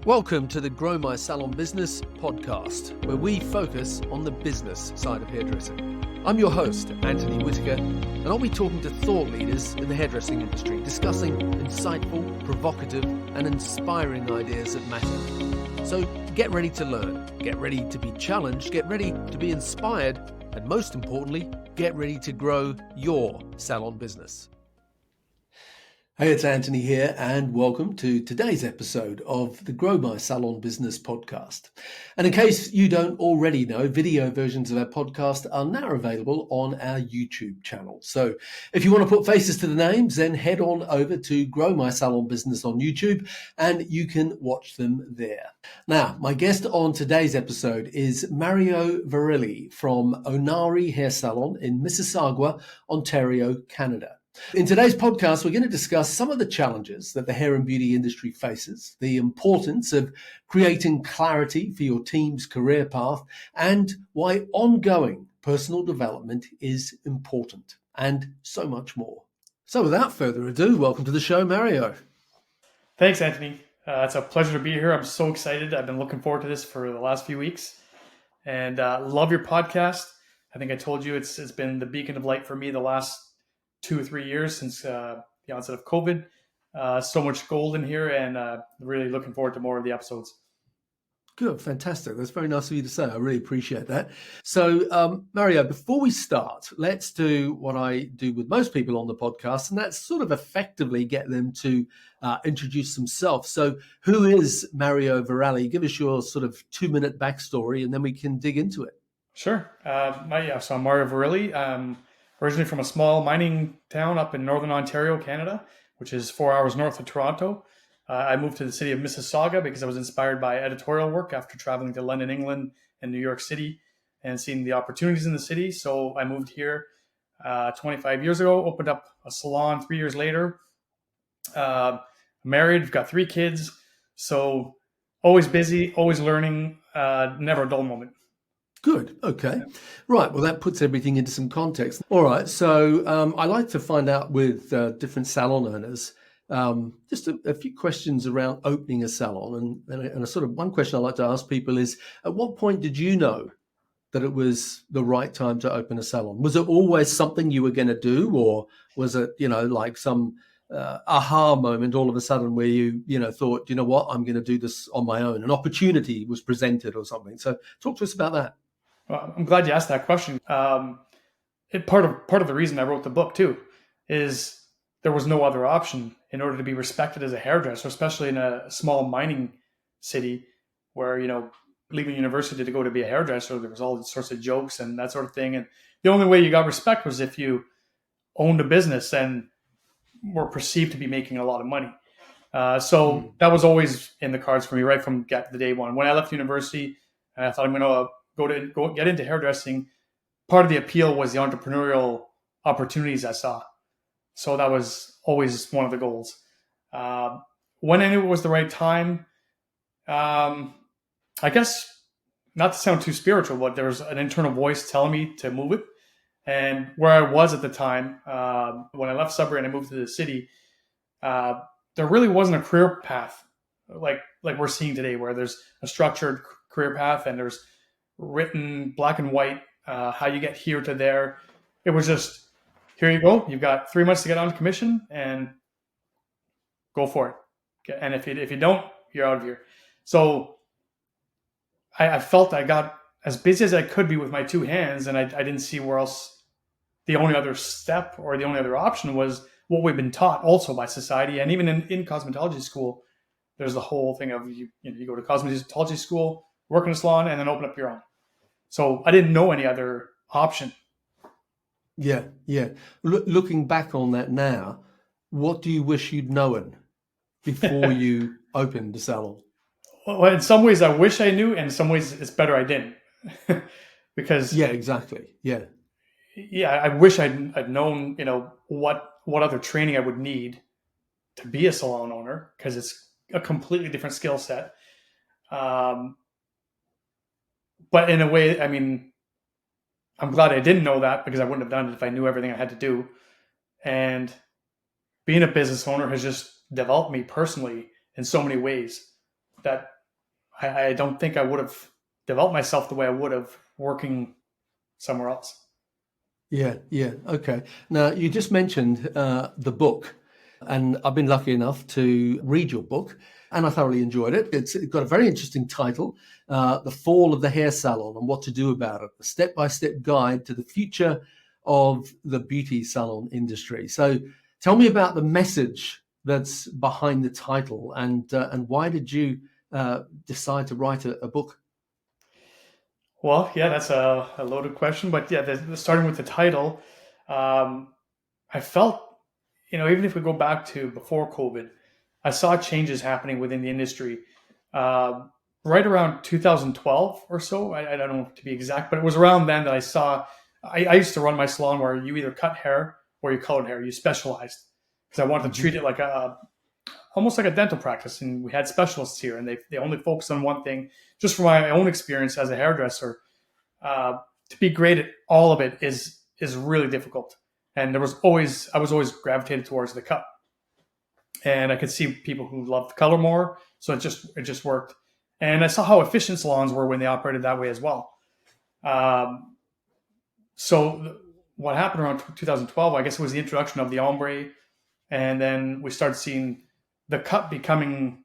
Welcome to the Grow My Salon Business podcast, where we focus on the business side of hairdressing. I'm your host, Anthony Whitaker, and I'll be talking to thought leaders in the hairdressing industry, discussing insightful, provocative, and inspiring ideas that matter. So get ready to learn, get ready to be challenged, get ready to be inspired, and most importantly, get ready to grow your salon business. Hey, it's Anthony here, and welcome to today's episode of the Grow My Salon Business podcast. And in case you don't already know, video versions of our podcast are now available on our YouTube channel. So if you want to put faces to the names, then head on over to Grow My Salon Business on YouTube, and you can watch them there. Now, my guest on today's episode is Mario Verrilli from Onaré Hair Salon in Mississauga, Ontario, Canada. In today's podcast, we're going to discuss some of the challenges that the hair and beauty industry faces, the importance of creating clarity for your team's career path, and why ongoing personal development is important, and so much more. So without further ado, welcome to the show, Mario. Thanks, Anthony. It's a pleasure to be here. I'm so excited. I've been looking forward to this for the last few weeks, and love your podcast. I think I told you it's been the beacon of light for me the last 2 or 3 years since the onset of COVID. So much gold in here, and really looking forward to more of the episodes. Good, fantastic. That's very nice of you to say. I really appreciate that. So, Mario, before we start, let's do what I do with most people on the podcast, and that's sort of effectively get them to introduce themselves. So, who is Mario Verrilli? Give us your sort of 2-minute backstory, and then we can dig into it. Sure. So I'm Mario Verrilli. Originally from a small mining town up in northern Ontario, Canada, which is 4 hours north of Toronto. I moved to the city of Mississauga because I was inspired by editorial work after traveling to London, England, and New York City and seeing the opportunities in the city. So I moved here 25 years ago, opened up a salon 3 years later. Married, we've got 3 kids. So always busy, always learning, never a dull moment. Good. Okay. Right. Well, that puts everything into some context. All right. So I like to find out with different salon owners just a few questions around opening a salon. And a sort of one question I like to ask people is, at what point did you know that it was the right time to open a salon? Was it always something you were going to do, or was it, like some aha moment all of a sudden where you thought, you know what, I'm going to do this on my own? An opportunity was presented or something. So talk to us about that. Well, I'm glad you asked that question. Part of the reason I wrote the book too is there was no other option in order to be respected as a hairdresser, especially in a small mining city where, leaving university to go to be a hairdresser, there was all sorts of jokes and that sort of thing. And the only way you got respect was if you owned a business and were perceived to be making a lot of money. So that was always in the cards for me right from the day one. When I left university, I thought I'm going to go get into hairdressing. Part of the appeal was the entrepreneurial opportunities I saw. So that was always one of the goals. When I knew it was the right time, I guess not to sound too spiritual, but there was an internal voice telling me to move it. And where I was at the time, when I left Sudbury and I moved to the city, there really wasn't a career path like we're seeing today, where there's a structured career path and there's written black and white how you get here to there. It was just, here you go. You've got 3 months to get on commission and go for it. And if you don't, you're out of here. So I felt I got as busy as I could be with my 2 hands, and I didn't see where else the only other step or the only other option was what we've been taught also by society. And even in cosmetology school, there's the whole thing of you go to cosmetology school, work in a salon, and then open up your own. So I didn't know any other option. Yeah. Looking back on that now, what do you wish you'd known before you opened the salon? Well, in some ways I wish I knew, and in some ways it's better I didn't. Because yeah, exactly. Yeah, I wish I'd known, what other training I would need to be a salon owner, because it's a completely different skill set. But in a way, I mean, I'm glad I didn't know that, because I wouldn't have done it if I knew everything I had to do. And being a business owner has just developed me personally in so many ways. that I don't think I would have developed myself the way I would have working somewhere else. Yeah, yeah. Okay. Now, you just mentioned the book, and I've been lucky enough to read your book, and I thoroughly enjoyed it. It's got a very interesting title, The Fall of the Hair Salon and What to Do About It, a step-by-step guide to the future of the beauty salon industry. So tell me about the message that's behind the title, and why did you decide to write a book? Well, yeah, that's a loaded question, but yeah, starting with the title, um, I felt, even if we go back to before COVID, I saw changes happening within the industry. Um right around 2012 or so, I don't know to be exact, but it was around then that I saw. I used to run my salon where you either cut hair or you colored hair. You specialized because I wanted to treat it like almost like a dental practice, and we had specialists here, and they only focus on one thing. Just from my own experience as a hairdresser, uh, to be great at all of it is really difficult. And I was always gravitated towards the cut, and I could see people who loved the color more, so it just worked. And I saw how efficient salons were when they operated that way as well. Um, so what happened around 2012, I guess, it was the introduction of the ombre, and then we started seeing the cut becoming,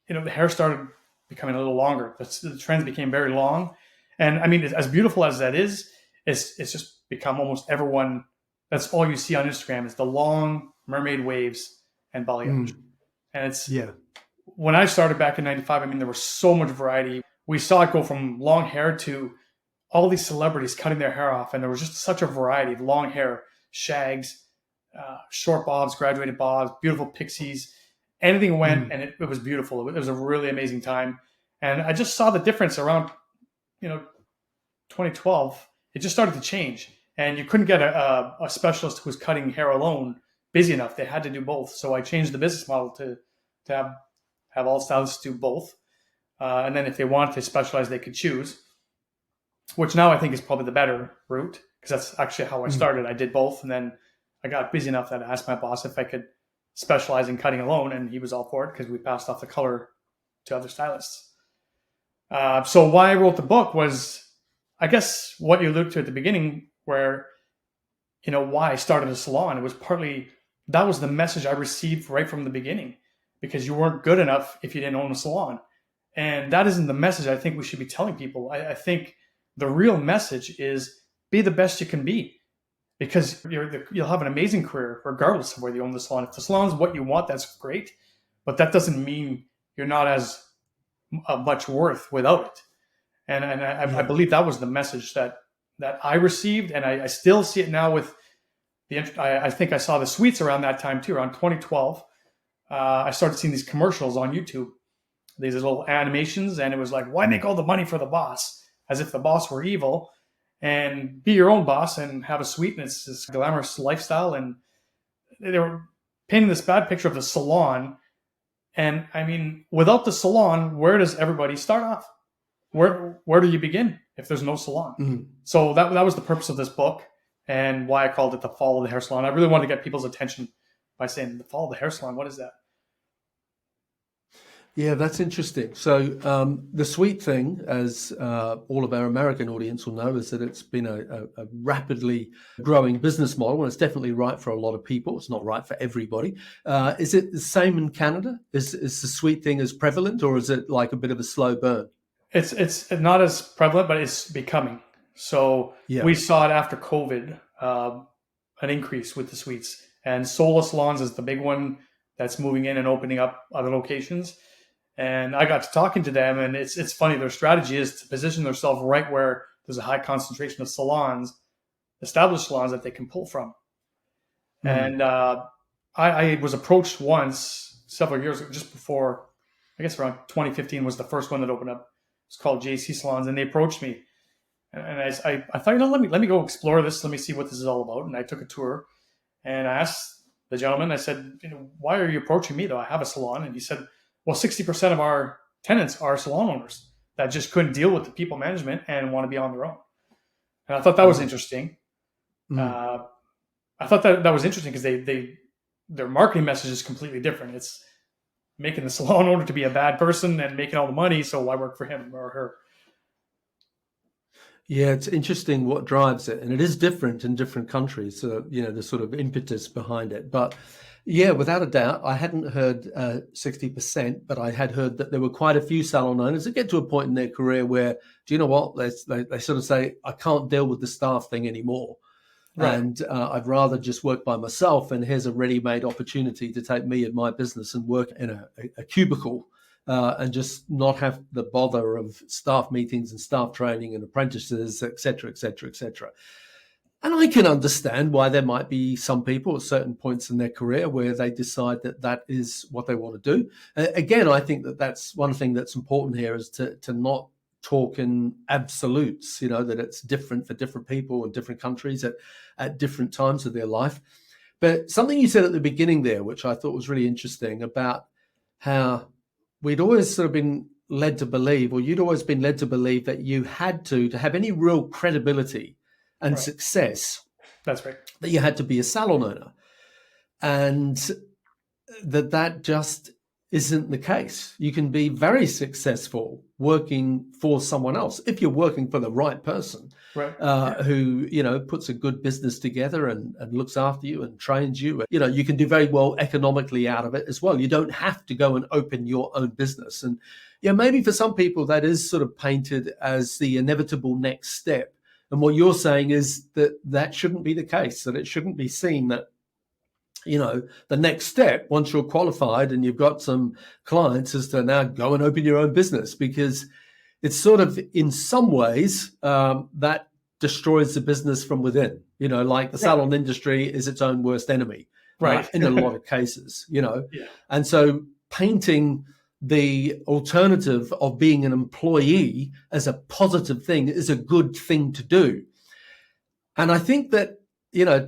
the hair started becoming a little longer. The trends became very long, and I mean, as beautiful as that is, it's just become almost everyone. That's all you see on Instagram is the long mermaid waves and balayage. Mm, And it's yeah. when I started back in '95. I mean, there was so much variety. We saw it go from long hair to all these celebrities cutting their hair off, and there was just such a variety of long hair, shags, short bobs, graduated bobs, beautiful pixies. Anything went, Mm, and it was beautiful. It was a really amazing time, and I just saw the difference around you know 2012. It just started to change, and you couldn't get a specialist who was cutting hair alone busy enough. They had to do both. So I changed the business model to have all stylists do both, and then if they wanted to specialize, they could choose. Which now I think is probably the better route because that's actually how I mm. started. I did both, and then I got busy enough that I asked my boss if I could specialize in cutting alone, and he was all for it because we passed off the color to other stylists. So why I wrote the book was, I guess, what you alluded to at the beginning, where why I started a salon. It was partly that was the message I received right from the beginning, because you weren't good enough if you didn't own a salon, and that isn't the message I think we should be telling people. I think the real message is be the best you can be, because you'll have an amazing career regardless of whether you own the salon. If the salon is what you want, that's great, but that doesn't mean you're not as much worth without it. And I Yeah. believe that was the message that I received, and I still see it now with I think I saw the suites around that time too, around 2012. I started seeing these commercials on YouTube, these little animations, and it was like, why make all the money for the boss? As if the boss were evil, and be your own boss and have a suite, and it's this glamorous lifestyle. And they were painting this bad picture of the salon. And I mean, without the salon, where does everybody start off? Where do you begin if there's no salon? Mm. So that was the purpose of this book, and why I called it The Fall of the Hair Salon. I really wanted to get people's attention by saying, the fall of the hair salon, what is that? Yeah, that's interesting. So the sweet thing, as all of our American audience will know, is that it's been a rapidly growing business model, and it's definitely right for a lot of people. It's not right for everybody. Is it the same in Canada? Is the sweet thing as prevalent, or is it like a bit of a slow burn? It's not as prevalent, but it's becoming. So Yeah. we saw it after COVID, an increase with the suites, and solo salons is the big one that's moving in and opening up other locations. And I got to talking to them, and it's funny. Their strategy is to position themselves right where there's a high concentration of salons, established salons that they can pull from. Mm. And I was approached once several years ago, just before, I guess around 2015 was the first one that opened up. It's called JC Salons, and they approached me, and I thought, let me go explore this. Let me see what this is all about. And I took a tour, and I asked the gentleman. I said, why are you approaching me though? I have a salon, and he said, well, 60% of our tenants are salon owners that just couldn't deal with the people management and want to be on their own. And I thought that was Right. interesting. Mm. Uh, I thought that was interesting because their marketing message is completely different. It's making the salon owner to be a bad person and making all the money. So why work for him or her? Yeah, it's interesting what drives it, and it is different in different countries. The sort of impetus behind it. But yeah, without a doubt, I hadn't heard 60%, but I had heard that there were quite a few salon owners that get to a point in their career where, do you know what? They sort of say, I can't deal with the staff thing anymore. Right. And I'd rather just work by myself. And here's a ready-made opportunity to take me and my business and work in a cubicle and just not have the bother of staff meetings and staff training and apprentices, et cetera, et cetera, et cetera. And I can understand why there might be some people at certain points in their career where they decide that that is what they want to do. Again, I think that that's one thing that's important here is to not talk in absolutes, that it's different for different people in different countries at different times of their life. But something you said at the beginning there, which I thought was really interesting, about how we'd always sort of been led to believe, or you'd always been led to believe that you had to have any real credibility and Right. success, That's right. that you had to be a salon owner. And that just isn't the case. You can be very successful working for someone else if you're working for the right person, Right. who puts a good business together and looks after you and trains you. You can do very well economically out of it as well. You don't have to go and open your own business. And maybe for some people that is sort of painted as the inevitable next step. And what you're saying is that shouldn't be the case, that it shouldn't be seen that the next step, once you're qualified and you've got some clients, is to now go and open your own business, because it's sort of, in some ways, that destroys the business from within. Like the salon industry is its own worst enemy, Right. in a lot of cases, Yeah. And so painting the alternative of being an employee as a positive thing is a good thing to do. And I think that,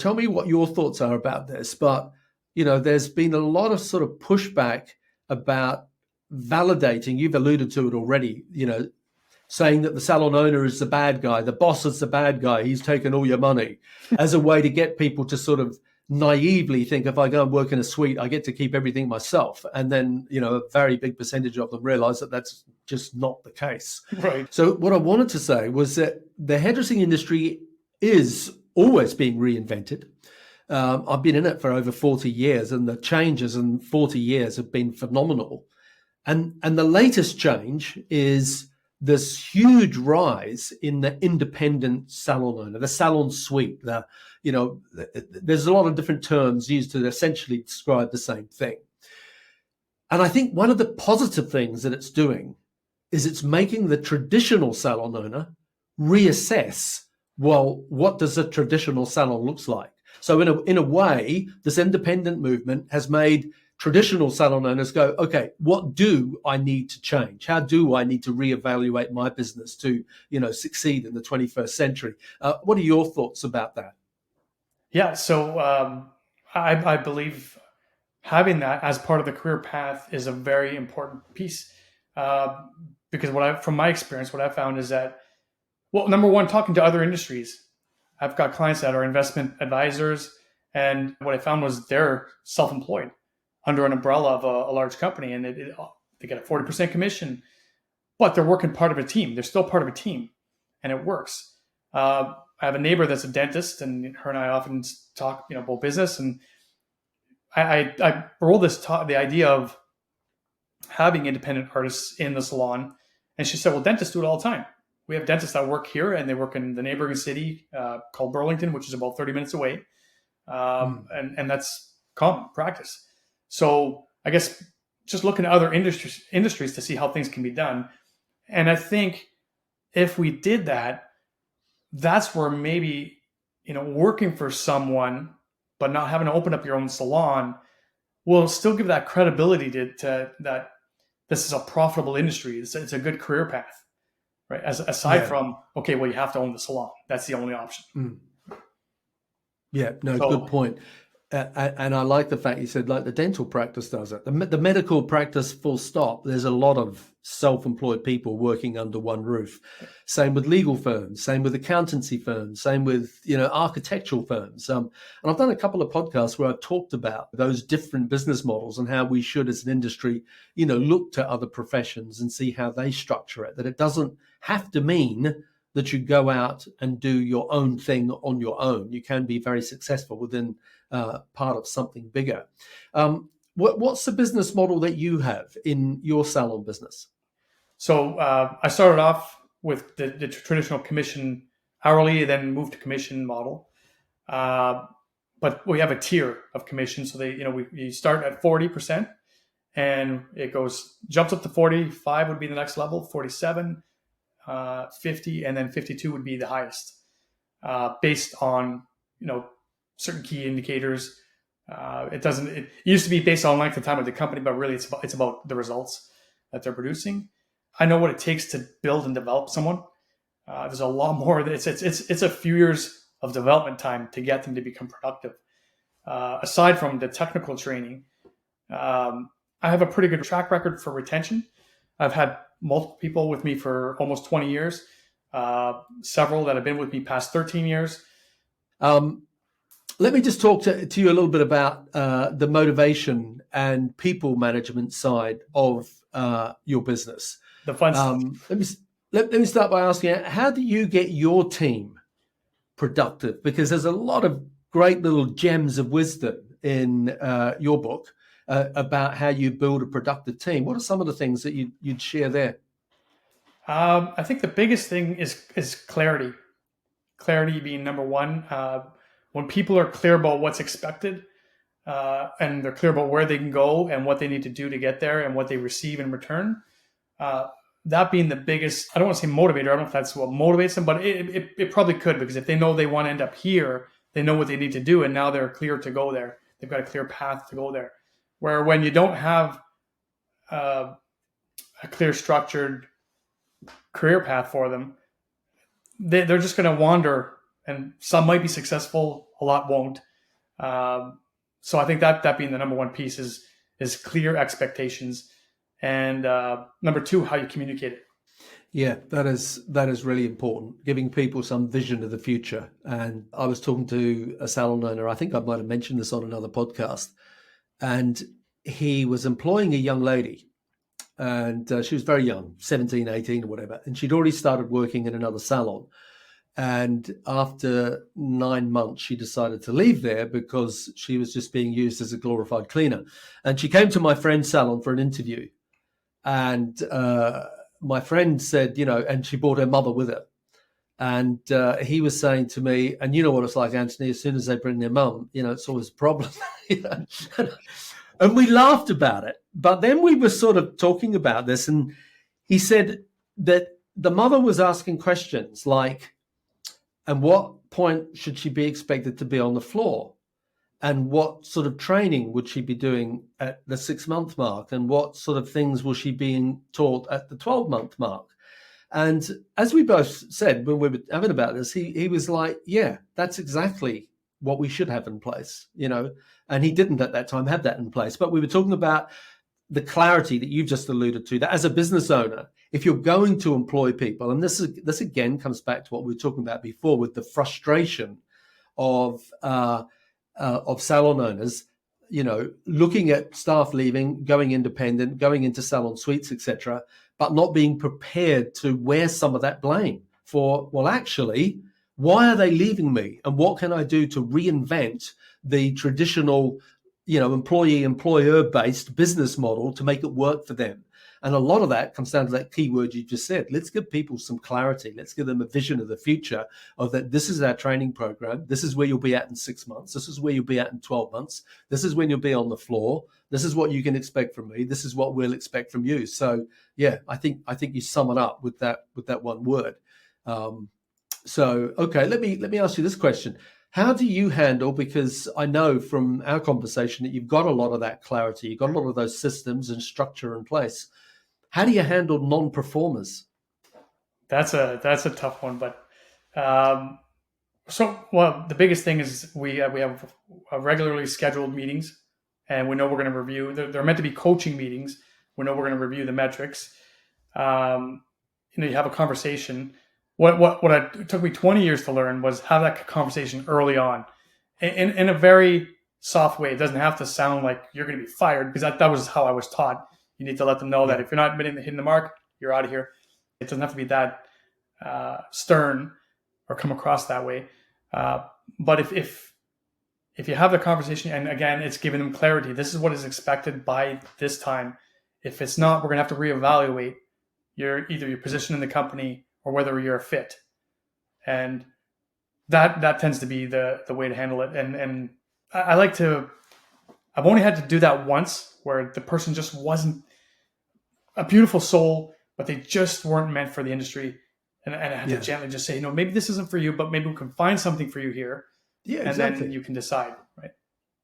tell me what your thoughts are about this, but, there's been a lot of sort of pushback about validating, you've alluded to it already, saying that the salon owner is the bad guy, the boss is the bad guy, he's taken all your money, as a way to get people to sort of naively think, if I go and work in a suite, I get to keep everything myself. And then, a very big percentage of them realize that that's just not the case. Right. So what I wanted to say was that the hairdressing industry is always being reinvented. I've been in it for over 40 years, and the changes in 40 years have been phenomenal. And the latest change is this huge rise in the independent salon owner, the salon suite. There's a lot of different terms used to essentially describe the same thing. And I think one of the positive things that it's doing is it's making the traditional salon owner reassess, well, what does a traditional salon looks like? So in a way, this independent movement has made traditional salon owners go, okay, what do I need to change? How do I need to reevaluate my business to, succeed in the 21st century? What are your thoughts about that? Yeah. So I believe having that as part of the career path is a very important piece, because from my experience, what I found is that, well, number one, talking to other industries, I've got clients that are investment advisors, and what I found was they're self-employed under an umbrella of a large company, and they get a 40% commission, but they're working part of a team. They're still part of a team, and it works. I have a neighbor that's a dentist, and her and I often talk, about business, and I rolled the idea of having independent artists in the salon, and she said, well, dentists do it all the time. We have dentists that work here, and they work in the neighboring city called Burlington, which is about 30 minutes away. And that's common practice. So I guess just looking at other industries to see how things can be done. And I think if we did that, that's where maybe, working for someone, but not having to open up your own salon will still give that credibility to that this is a profitable industry. It's a good career path. Right. Aside from, okay, well, you have to own the salon. That's the only option. Yeah, no, good point. And I like the fact you said, like, the dental practice does it. The medical practice, full stop. There's a lot of self-employed people working under one roof. Same with legal firms, same with accountancy firms, same with, architectural firms. And I've done a couple of podcasts where I've talked about those different business models and how we should, as an industry, look to other professions and see how they structure it, that it doesn't have to mean that you go out and do your own thing on your own. You can be very successful within part of something bigger. What's the business model that you have in your salon business? So I started off with the traditional commission hourly, then moved to commission model. But we have a tier of commission. So we start at 40%, and it jumps up to 45 would be the next level, 47, 50, and then 52 would be the highest, based on certain key indicators. It used to be based on length of time of the company, but really it's about the results that they're producing. I know what it takes to build and develop someone. There's a lot more. It's a few years of development time to get them to become productive. Aside from the technical training, I have a pretty good track record for retention. I've had multiple people with me for almost 20 years, several that have been with me past 13 years. Let me just talk to you a little bit about the motivation and people management side of your business. The fun stuff. Let me start by asking, how do you get your team productive? Because there's a lot of great little gems of wisdom in your book about how you build a productive team. What are some of the things that you'd share there? I think the biggest thing is clarity. Clarity being number one. When people are clear about what's expected, and they're clear about where they can go and what they need to do to get there and what they receive in return, that being the biggest, I don't want to say motivator, I don't know if that's what motivates them, but it probably could, because if they know they want to end up here, they know what they need to do, and now they're clear to go there. They've got a clear path to go there. Where when you don't have a clear, structured career path for them, they're just going to wander, and some might be successful, a lot won't. So I think that being the number one piece is clear expectations, and number two, how you communicate it. Yeah, that is really important, giving people some vision of the future. And I was talking to a salon owner, I think I might have mentioned this on another podcast, and he was employing a young lady, and she was very young, 17, 18 or whatever, and she'd already started working in another salon. And after 9 months, she decided to leave there because she was just being used as a glorified cleaner. And she came to my friend's salon for an interview. And my friend said, and she brought her mother with her. And he was saying to me, and you know what it's like, Anthony, as soon as they bring their mum, it's always a problem. And we laughed about it. But then we were sort of talking about this, and he said that the mother was asking questions like, and what point should she be expected to be on the floor? And what sort of training would she be doing at the 6-month mark? And what sort of things was she being taught at the 12-month mark? And as we both said when we were having about this, he was like, yeah, that's exactly what we should have in place, and he didn't at that time have that in place. But we were talking about the clarity that you've just alluded to, that as a business owner, if you're going to employ people, and this again comes back to what we were talking about before with the frustration of salon owners, looking at staff leaving, going independent, going into salon suites, etc., but not being prepared to wear some of that blame for, well, actually, why are they leaving me? And what can I do to reinvent the traditional, employee-employer-based business model to make it work for them? And a lot of that comes down to that key word you just said. Let's give people some clarity. Let's give them a vision of the future of that. This is our training program. This is where you'll be at in 6 months. This is where you'll be at in 12 months. This is when you'll be on the floor. This is what you can expect from me. This is what we'll expect from you. So yeah, I think you sum it up with that one word. So, okay, let me ask you this question. How do you handle, because I know from our conversation that you've got a lot of that clarity, you've got a lot of those systems and structure in place. How do you handle non-performers? That's a tough one, but the biggest thing is we have regularly scheduled meetings, and we know we're going to review. They're meant to be coaching meetings. We know we're going to review the metrics. You have a conversation. It took me 20 years to learn was have that conversation early on, in a very soft way. It doesn't have to sound like you're going to be fired, because that was how I was taught. You need to let them know that if you're not hitting the mark, you're out of here. It doesn't have to be that stern or come across that way. But if you have the conversation, and again, it's giving them clarity. This is what is expected by this time. If it's not, we're going to have to reevaluate either your position in the company or whether you're a fit. And that tends to be the way to handle it. And I've only had to do that once, where the person just wasn't a beautiful soul, but they just weren't meant for the industry. And I had to gently just say, maybe this isn't for you, but maybe we can find something for you here. Yeah, and exactly. then you can decide, right?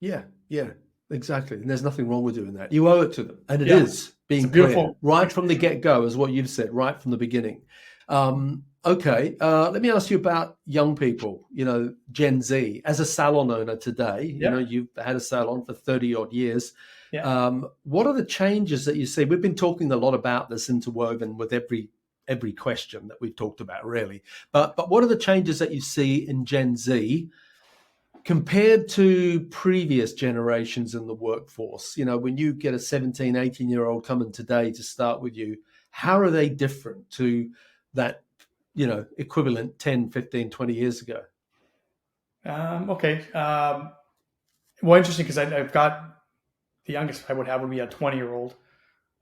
Yeah, exactly. And there's nothing wrong with doing that. You owe it to them. And it is being clear right from the get-go, as what you've said, right from the beginning. Okay, let me ask you about young people, Gen Z. As a salon owner today, you've had a salon for 30 odd years. Yeah. What are the changes that you see? We've been talking a lot about this interwoven with every question that we've talked about, really. But what are the changes that you see in Gen Z compared to previous generations in the workforce? When you get a 17, 18-year-old coming today to start with you, how are they different to that, equivalent 10, 15, 20 years ago? Okay. Well, interesting, because I've got the youngest I would have would be a 20-year-old.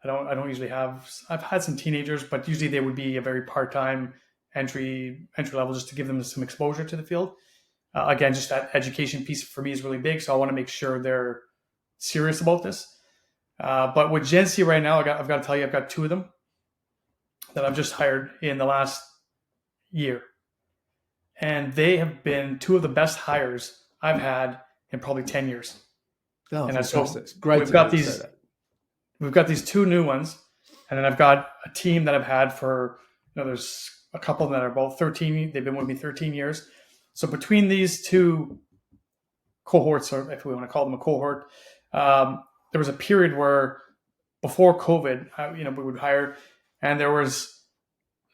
I don't usually have. I've had some teenagers, but usually they would be a very part-time entry level, just to give them some exposure to the field. Again, just that education piece for me is really big, so I want to make sure they're serious about this. But with Gen Z right now, I've got to tell you, I've got two of them that I've just hired in the last year, and they have been two of the best hires I've had in probably 10 years. Oh, and fantastic! So great. We've got these two new ones, and then I've got a team that I've had for, there's a couple that are both 13. They've been with me 13 years. So between these two cohorts, or if we want to call them a cohort, there was a period where before COVID, we would hire, and there was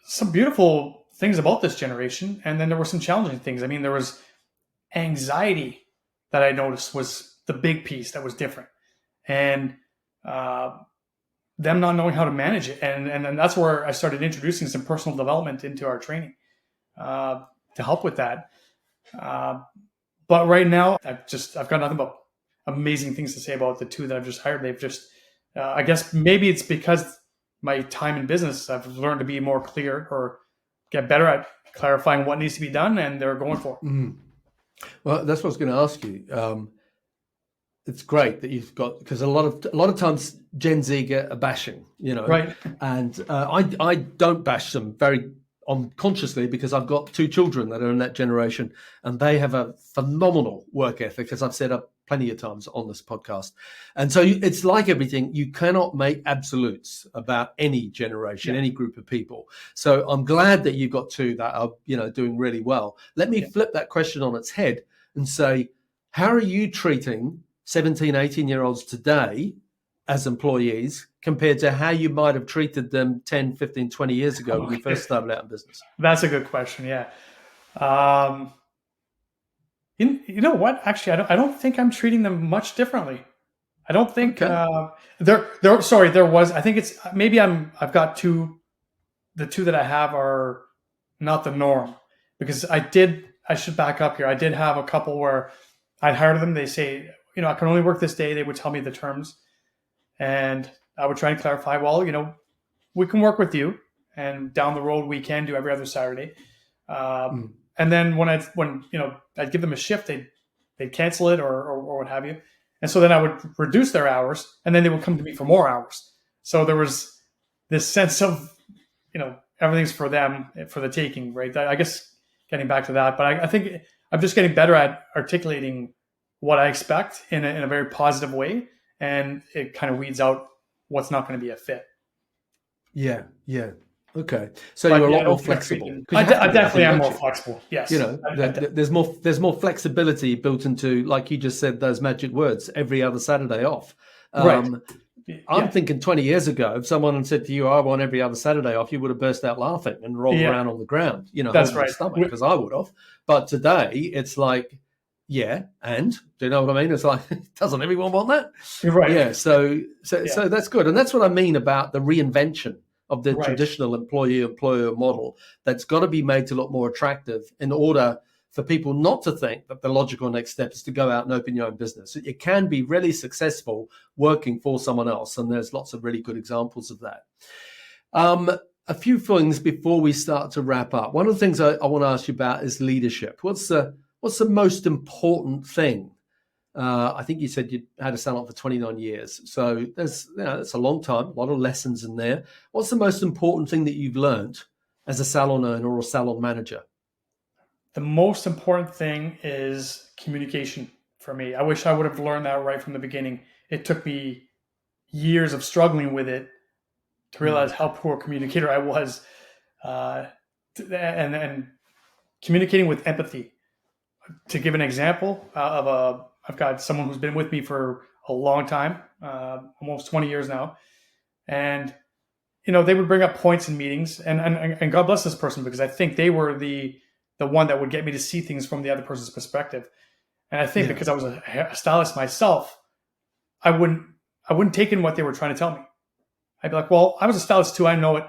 some beautiful things about this generation, and then there were some challenging things. I mean, there was anxiety that I noticed was the big piece that was different, and them not knowing how to manage it, and that's where I started introducing some personal development into our training to help with that. But right now, I've got nothing but amazing things to say about the two that I've just hired. They've just, I guess maybe it's because my time in business, I've learned to be more clear or get better at clarifying what needs to be done, and they're going for it. Mm. Well, that's what I was going to ask you. It's great that you've got, because a lot of times Gen Z get a bashing, right? And I don't bash them very unconsciously, because I've got two children that are in that generation, and they have a phenomenal work ethic, as I've said up plenty of times on this podcast. And so it's like everything, you cannot make absolutes about any generation, any group of people. So I'm glad that you've got two that are, doing really well. Let me flip that question on its head and say, how are you treating 17, 18-year-olds today as employees compared to how you might have treated them 10, 15, 20 years ago when you first started out in business? That's a good question, yeah. You know what? Actually, I don't think I'm treating them much differently. I don't think there was. I think it's maybe I've got the two that I have are not the norm, because I should back up here. I did have a couple where I'd hire them. They say, I can only work this day. They would tell me the terms, and I would try and clarify, well, we can work with you, and down the road we can do every other Saturday. And then when I'd give them a shift, they'd cancel it or what have you. And so then I would reduce their hours, and then they would come to me for more hours. So there was this sense of, everything's for them, for the taking, right? I guess getting back to that, but I think I'm just getting better at articulating what I expect in a very positive way, and it kind of weeds out what's not going to be a fit. Yeah. Okay, so you're a lot more flexible. I definitely am more flexible. Yes, there's more flexibility built into, like you just said, those magic words, every other Saturday off. Right. I'm thinking 20 years ago, if someone said to you, I want every other Saturday off, you would have burst out laughing and rolled around on the ground, That's holding your right. stomach, because I would have. But today, it's like, yeah, and do you know what I mean? It's like, doesn't everyone want that? You're right. Yeah, so that's good. And that's what I mean about the reinvention of the Right. traditional employee-employer model that's got to be made to look more attractive in order for people not to think that the logical next step is to go out and open your own business. It can be really successful working for someone else, and there's lots of really good examples of that. A few things before we start to wrap up. One of the things I want to ask you about is leadership. What's the most important thing? I think you said you had a salon for 29 years. So that's a long time, a lot of lessons in there. What's the most important thing that you've learned as a salon owner or a salon manager? The most important thing is communication for me. I wish I would have learned that right from the beginning. It took me years of struggling with it to realize how poor a communicator I was, and communicating with empathy. To give an example I've got someone who's been with me for a long time, almost 20 years now, and they would bring up points in meetings, and God bless this person, because I think they were the one that would get me to see things from the other person's perspective. And I think because I was a stylist myself, I wouldn't take in what they were trying to tell me. I'd be like, well, I was a stylist too, I know it,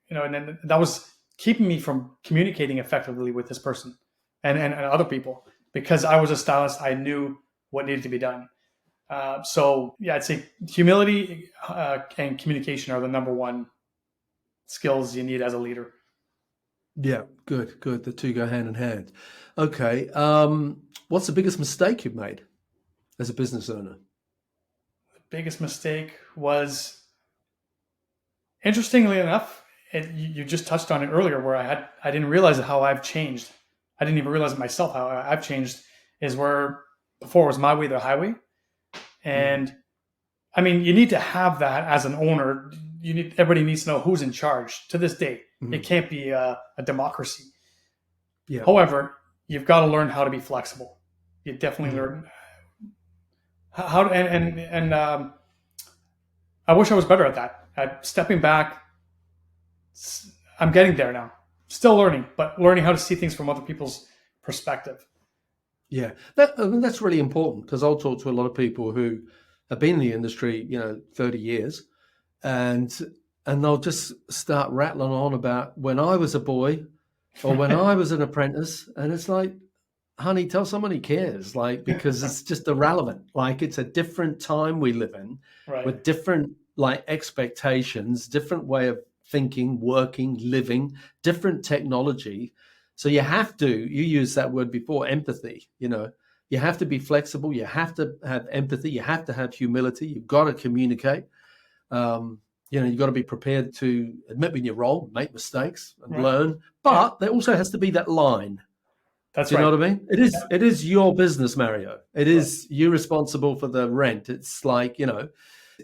and then that was keeping me from communicating effectively with this person and other people, because I was a stylist. I knew what needed to be done. So I'd say humility and communication are the number one skills you need as a leader. Yeah, good. The two go hand in hand. Okay. What's the biggest mistake you've made as a business owner? The biggest mistake was, interestingly enough, you just touched on it earlier, where I didn't realize how I've changed. I didn't even realize it myself how I've changed, is where before it was my way, the highway. And I mean, you need to have that as an owner. Everybody needs to know who's in charge to this day. It can't be a democracy. Yeah. However, you've got to learn how to be flexible. You definitely learn how to, and I wish I was better at that. At stepping back, I'm getting there now. Still learning, but learning how to see things from other people's perspective. Yeah, that's really important, because I'll talk to a lot of people who have been in the industry, 30 years, and they'll just start rattling on about when I was a boy or when I was an apprentice, and it's like, honey, tell someone who cares, because it's just irrelevant. It's a different time we live in, right, with different expectations, different way of thinking, working, living, different technology. So you use that word before, empathy, you have to be flexible. You have to have empathy. You have to have humility. You've got to communicate. You've got to be prepared to admit when you're wrong, make mistakes and learn. But there also has to be that line. That's right. You know what I mean? It is your business, Mario. It is you responsible for the rent. It's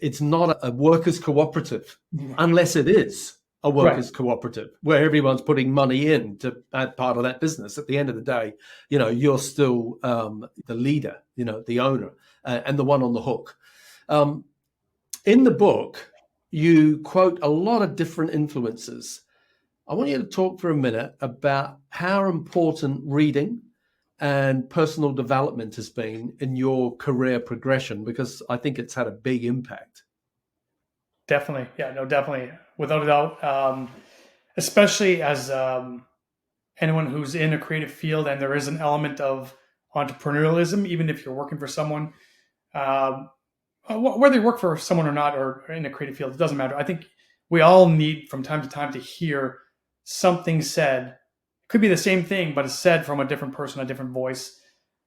it's not a workers' cooperative unless it is a workers' cooperative where everyone's putting money in to add part of that business. At the end of the day, you're still the leader, the owner, and the one on the hook. In the book, you quote a lot of different influences. I want you to talk for a minute about how important reading and personal development has been in your career progression, because I think it's had a big impact. Definitely. Yeah, no, definitely. Without a doubt. Especially as anyone who's in a creative field, and there is an element of entrepreneurialism, even if you're working for someone, whether you work for someone or not, or in a creative field, it doesn't matter. I think we all need from time to time to hear something said. It could be the same thing, but it's said from a different person, a different voice.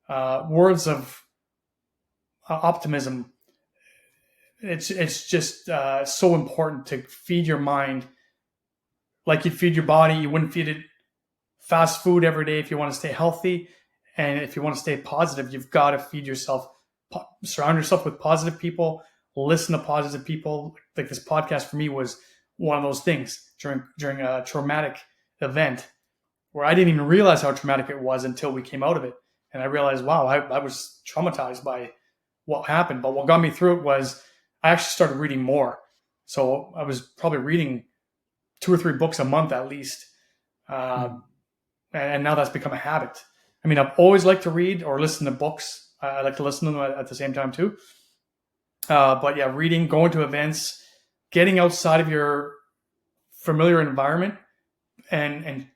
Words of optimism. It's just so important to feed your mind like you'd feed your body. You wouldn't feed it fast food every day if you want to stay healthy. And if you want to stay positive, you've got to feed yourself, surround yourself with positive people, listen to positive people. Like this podcast for me was one of those things during a traumatic event where I didn't even realize how traumatic it was until we came out of it. And I realized, wow, I was traumatized by what happened. But what got me through it was I actually started reading more. So I was probably reading 2 or 3 books a month at least. Uh, and now that's become a habit. I mean, I've always liked to read or listen to books. I like to listen to them at the same time too. But yeah, reading, going to events, getting outside of your familiar environment and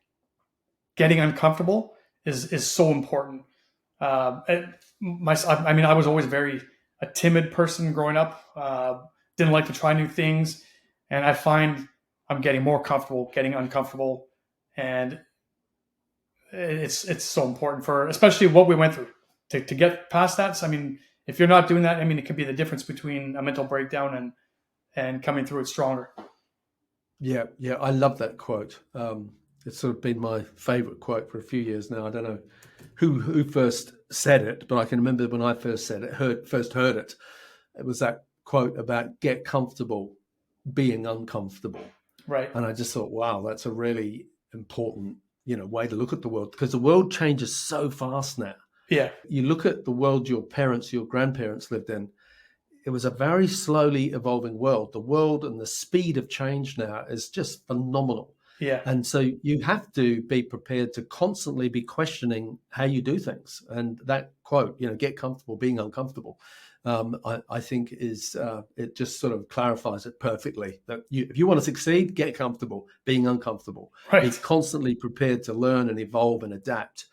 getting uncomfortable is so important. I mean, I was always a timid person growing up. Didn't like to try new things, and I find I'm getting more comfortable, getting uncomfortable, and it's so important for especially what we went through to get past that. So, I mean, if you're not doing that, I mean, it could be the difference between a mental breakdown and coming through it stronger. Yeah, yeah, I love that quote. It's sort of been my favorite quote for a few years now. I don't know who first said it, but I can remember when I first first heard it. It was that quote about get comfortable being uncomfortable. Right. And I just thought, wow, that's a really important, way to look at the world, because the world changes so fast now. Yeah. You look at the world your parents, your grandparents lived in. It was a very slowly evolving world. The world and the speed of change now is just phenomenal. Yeah. And so you have to be prepared to constantly be questioning how you do things. And that quote, get comfortable being uncomfortable, I think it just sort of clarifies it perfectly. That if you want to succeed, get comfortable being uncomfortable. Right. Be constantly prepared to learn and evolve and adapt.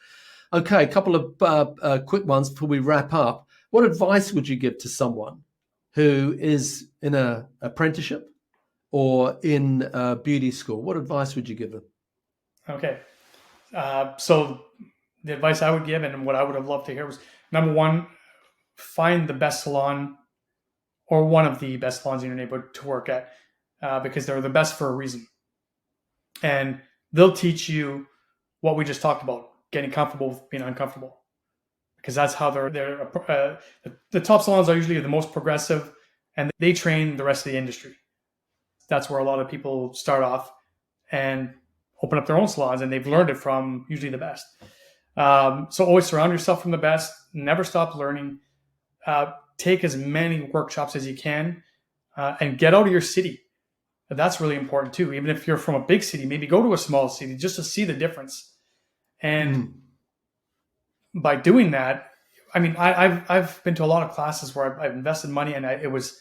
Okay, a couple of quick ones before we wrap up. What advice would you give to someone who is in an apprenticeship or in beauty school? What advice would you give them? Okay. So the advice I would give and what I would have loved to hear was, number one, find the best salon or one of the best salons in your neighborhood to work at, because they're the best for a reason. And they'll teach you what we just talked about, getting comfortable with being uncomfortable, because that's how the top salons are usually the most progressive, and they train the rest of the industry. That's where a lot of people start off and open up their own salons, and they've learned it from usually the best. So always surround yourself from the best. Never stop learning. Take as many workshops as you can, and get out of your city. That's really important too. Even if you're from a big city, maybe go to a small city just to see the difference. And by doing that, I mean, I've been to a lot of classes where I've invested money, and it was,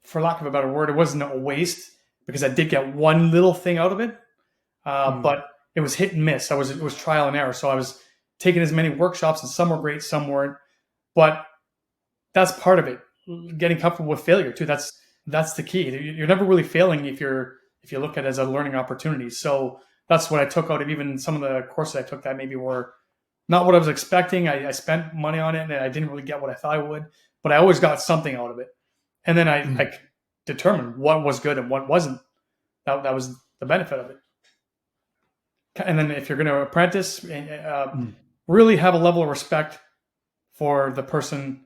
for lack of a better word, it wasn't a waste because I did get one little thing out of it, but it was hit and miss. It was trial and error. So I was taking as many workshops, and some were great, some weren't. But that's part of it. Getting comfortable with failure too. That's the key. You're never really failing if you look at it as a learning opportunity. So that's what I took out of even some of the courses I took that maybe were not what I was expecting. I spent money on it and I didn't really get what I thought I would, but I always got something out of it. And then I determined what was good and what wasn't. That was the benefit of it. And then if you're going to apprentice, really have a level of respect for the person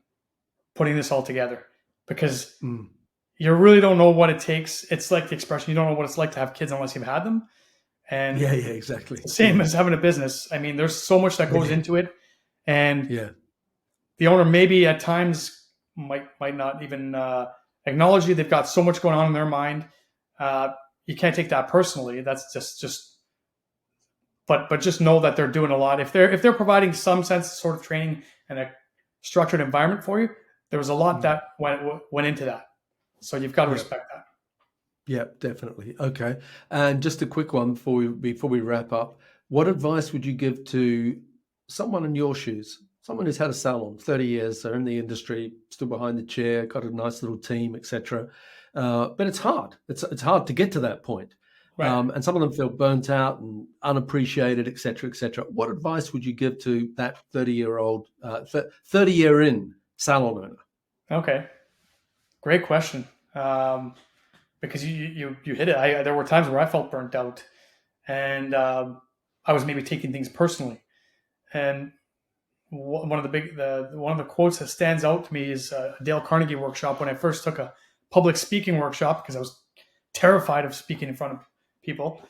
putting this all together, because you really don't know what it takes. It's like the expression, you don't know what it's like to have kids unless you've had them. And yeah, exactly. It's the same as having a business. I mean, there's so much that goes into it, and the owner maybe at times might not even acknowledge you. They've got so much going on in their mind. You can't take that personally. That's just. But just know that they're doing a lot. If they're providing some sense sort of training and a structured environment for you, there was a lot that went into that. So you've got to respect that. Yeah, definitely. Okay. And just a quick one before we wrap up. What advice would you give to someone in your shoes? Someone who's had a salon 30 years, they're in the industry, still behind the chair, got a nice little team, etc. But it's hard. It's hard to get to that point. Right. And some of them feel burnt out and unappreciated, etc., etc. What advice would you give to that 30-year in salon owner? Okay, great question. Because you hit it. There were times where I felt burnt out, and I was maybe taking things personally. And one of the quotes that stands out to me is a Dale Carnegie workshop when I first took a public speaking workshop because I was terrified of speaking in front of people.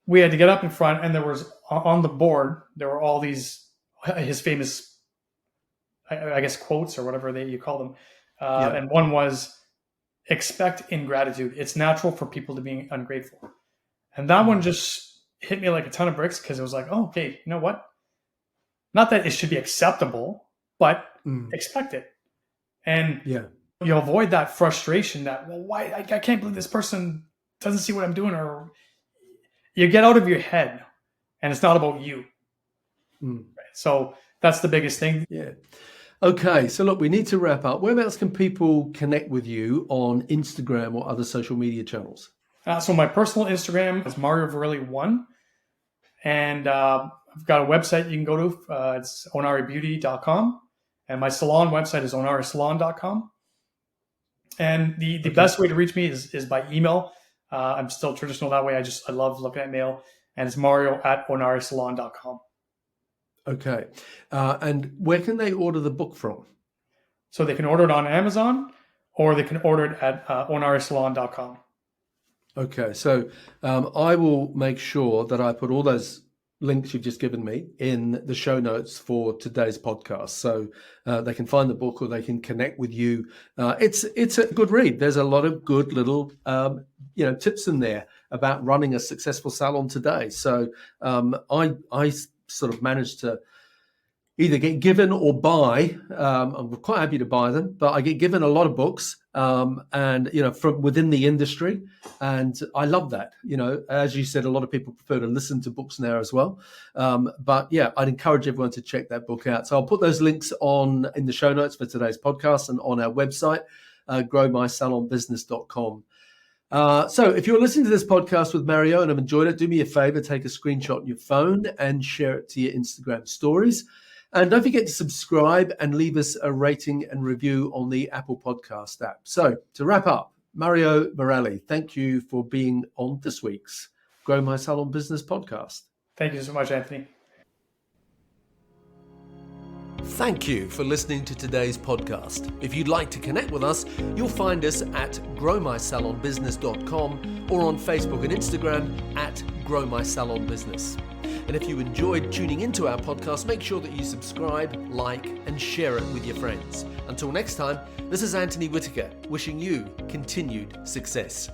We had to get up in front, and there was on the board there were all these his famous I guess, quotes or whatever you call them. Yeah. And one was, expect ingratitude. It's natural for people to be ungrateful. And that one just hit me like a ton of bricks, because it was like, oh, okay, you know what? Not that it should be acceptable, but expect it. And Yeah. you avoid that frustration that, well, why I can't believe this person doesn't see what I'm doing, or you get out of your head and it's not about you. Right? So that's the biggest thing. Yeah. Okay. So look, we need to wrap up. Whereabouts can people connect with you on Instagram or other social media channels? So my personal Instagram is Mario Verrilli 1. And I've got a website you can go to. It's onarebeauty.com. And my salon website is onaresalon.com. And the best way to reach me is by email. I'm still traditional that way. I love looking at mail. And it's mario@onaresalon.com. Okay. And where can they order the book from? So they can order it on Amazon, or they can order it at onaresalon.com. Okay. So I will make sure that I put all those links you've just given me in the show notes for today's podcast, so they can find the book or they can connect with you. It's a good read. There's a lot of good little tips in there about running a successful salon today. So I sort of managed to either get given or buy. I'm quite happy to buy them, but I get given a lot of books, and from within the industry, and I love that. As you said, a lot of people prefer to listen to books now as well. But yeah, I'd encourage everyone to check that book out. So I'll put those links in the show notes for today's podcast and on our website, growmysalonbusiness.com. So if you're listening to this podcast with Mario and have enjoyed it, do me a favor, take a screenshot on your phone and share it to your Instagram stories. And don't forget to subscribe and leave us a rating and review on the Apple Podcast app. So to wrap up, Mario Verrilli, thank you for being on this week's Grow My Salon Business podcast. Thank you so much, Anthony. Thank you for listening to today's podcast. If you'd like to connect with us, you'll find us at growmysalonbusiness.com or on Facebook and Instagram at growmysalonbusiness. And if you enjoyed tuning into our podcast, make sure that you subscribe, like, and share it with your friends. Until next time, this is Anthony Whitaker, wishing you continued success.